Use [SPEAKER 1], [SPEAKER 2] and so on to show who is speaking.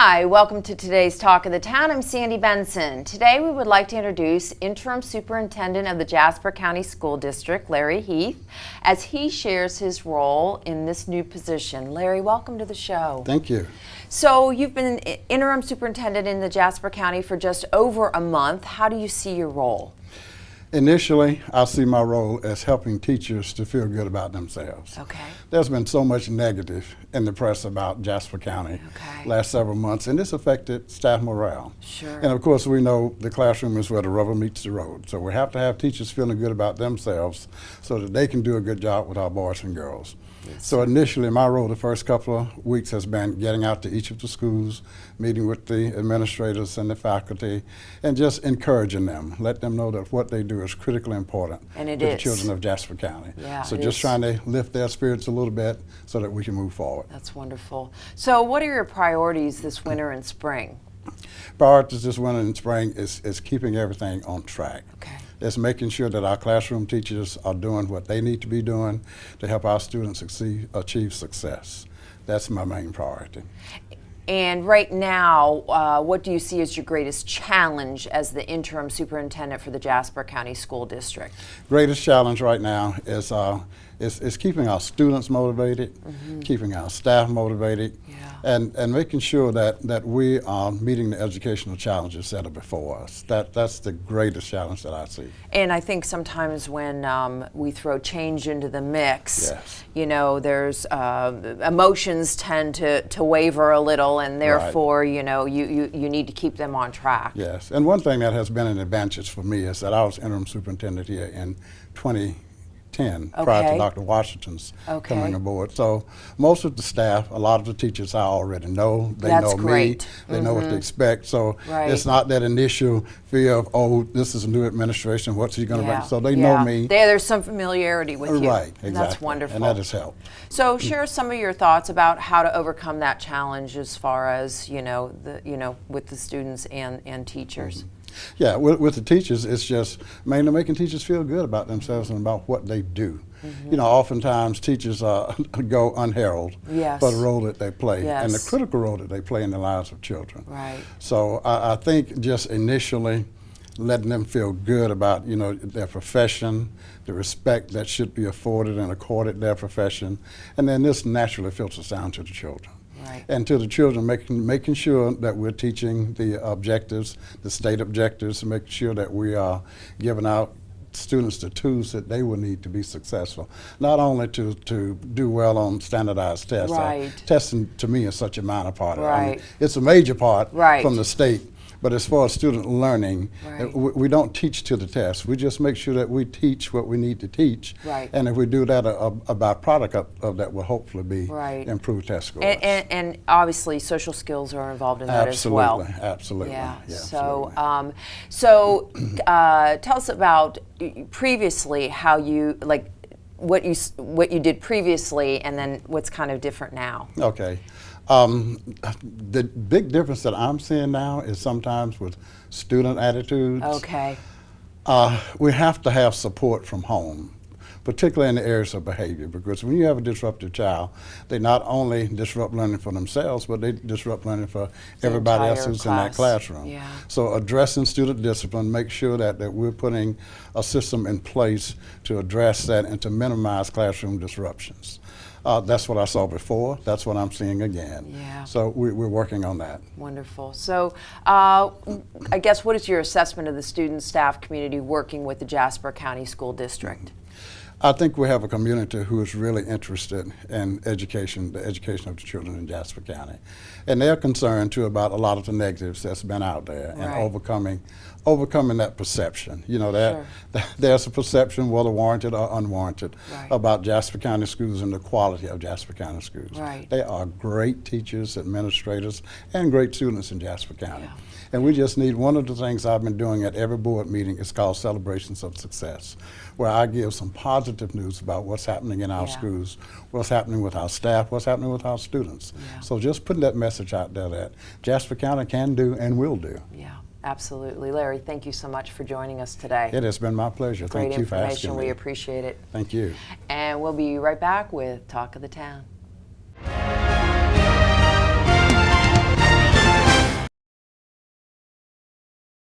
[SPEAKER 1] Hi, welcome to today's Talk of the Town. I'm Sandy Benson. Today we would like to introduce Interim Superintendent of the Jasper County School District, Larry Heath, as he shares his role in this new position. Larry, welcome to the show.
[SPEAKER 2] Thank you.
[SPEAKER 1] So you've been Interim Superintendent in the Jasper County for just over a month. How do you see your role?
[SPEAKER 2] Initially, I see my role as helping teachers to feel good about themselves.
[SPEAKER 1] Okay.
[SPEAKER 2] There's been so much negative in the press about Jasper County last several months, and this affected staff morale.
[SPEAKER 1] Sure.
[SPEAKER 2] And of course, we know the classroom is where the rubber meets the road. So we have to have teachers feeling good about themselves so that they can do a good job with our boys and girls.
[SPEAKER 1] Yes.
[SPEAKER 2] So initially, my role the first couple of weeks has been getting out to each of the schools, meeting with the administrators and the faculty, and just encouraging them, let them know that what they do is critically important
[SPEAKER 1] And it
[SPEAKER 2] to the
[SPEAKER 1] is.
[SPEAKER 2] children of Jasper County.
[SPEAKER 1] Yeah,
[SPEAKER 2] so
[SPEAKER 1] it
[SPEAKER 2] just
[SPEAKER 1] is.
[SPEAKER 2] trying to lift their spirits a little bit so that we can move forward.
[SPEAKER 1] That's wonderful. So what are your priorities this winter and spring?
[SPEAKER 2] Priorities this winter and spring is keeping everything on track.
[SPEAKER 1] Okay.
[SPEAKER 2] It's making sure that our classroom teachers are doing what they need to be doing to help our students achieve success. That's my main priority.
[SPEAKER 1] And right now, what do you see as your greatest challenge as the interim superintendent for the Jasper County School District?
[SPEAKER 2] Greatest challenge right now is keeping our students motivated, keeping our staff motivated, and making sure that we are meeting the educational challenges that are before us. That's the greatest challenge that I see.
[SPEAKER 1] And I think sometimes when we throw change into the mix,
[SPEAKER 2] Yes.
[SPEAKER 1] you know, there's emotions tend to waver a little, and therefore, you know, you need to keep them on track.
[SPEAKER 2] Yes, and one thing that has been an advantage for me is that I was interim superintendent here in 2010 prior to Dr. Washington's coming aboard. So most of the staff, a lot of the teachers I already know. They know me. They know what to expect. So it's not that initial fear of, oh, this is a new administration, what's he going to bring? So they know me.
[SPEAKER 1] There's some familiarity with you.
[SPEAKER 2] Right, exactly.
[SPEAKER 1] That's wonderful.
[SPEAKER 2] And that has helped.
[SPEAKER 1] So share some of your thoughts about how to overcome that challenge as far as, with the students and teachers.
[SPEAKER 2] Yeah, with the teachers, it's just mainly making teachers feel good about themselves and about what they do. You know, oftentimes teachers go unheralded for the role that they play and the critical role that they play in the lives of children.
[SPEAKER 1] Right.
[SPEAKER 2] So I think just initially letting them feel good about, their profession, the respect that should be afforded and accorded their profession, and then this naturally filters down to the children.
[SPEAKER 1] Right.
[SPEAKER 2] And to the children, making sure that we're teaching the objectives, the state objectives, and making sure that we are giving out students the tools that they will need to be successful. Not only to do well on standardized tests. Testing to me is such a minor part of it. I mean, it's a major part from the state. But as far as student learning, we don't teach to the test. We just make sure that we teach what we need to teach. And if we do that, a byproduct of that will hopefully be improved test scores.
[SPEAKER 1] And obviously social skills are involved in that as well.
[SPEAKER 2] Absolutely.
[SPEAKER 1] Yeah.
[SPEAKER 2] So
[SPEAKER 1] tell us about previously how you, what you did previously and then what's kind of different now.
[SPEAKER 2] Okay. The big difference that I'm seeing now is sometimes with student attitudes.
[SPEAKER 1] Okay.
[SPEAKER 2] We have to have support from home, particularly in the areas of behavior, because when you have a disruptive child, they not only disrupt learning for themselves, but they disrupt learning for everybody else who's in that classroom. So addressing student discipline, make sure that we're putting a system in place to address that and to minimize classroom disruptions. That's what I saw before. That's what I'm seeing again. So we're working on that.
[SPEAKER 1] Wonderful. So I guess what is your assessment of the student staff community working with the Jasper County School District?
[SPEAKER 2] I think we have a community who is really interested in education, the education of the children in Jasper County. And they're concerned too about a lot of the negatives that's been out there and overcoming that perception. There's a perception, whether warranted or unwarranted, about Jasper County schools and the quality of Jasper County schools. They are great teachers, administrators, and great students in Jasper County. And we just need, one of the things I've been doing at every board meeting is called Celebrations of Success, where I give some positive news about what's happening in our schools, what's happening with our staff, what's happening with our students. So just putting that message out there that Jasper County can do and will do.
[SPEAKER 1] Yeah, absolutely. Larry, thank you so much for joining us today.
[SPEAKER 2] It has been my pleasure. Thank you for asking me.
[SPEAKER 1] We appreciate it.
[SPEAKER 2] Thank you.
[SPEAKER 1] And we'll be right back with Talk of the Town.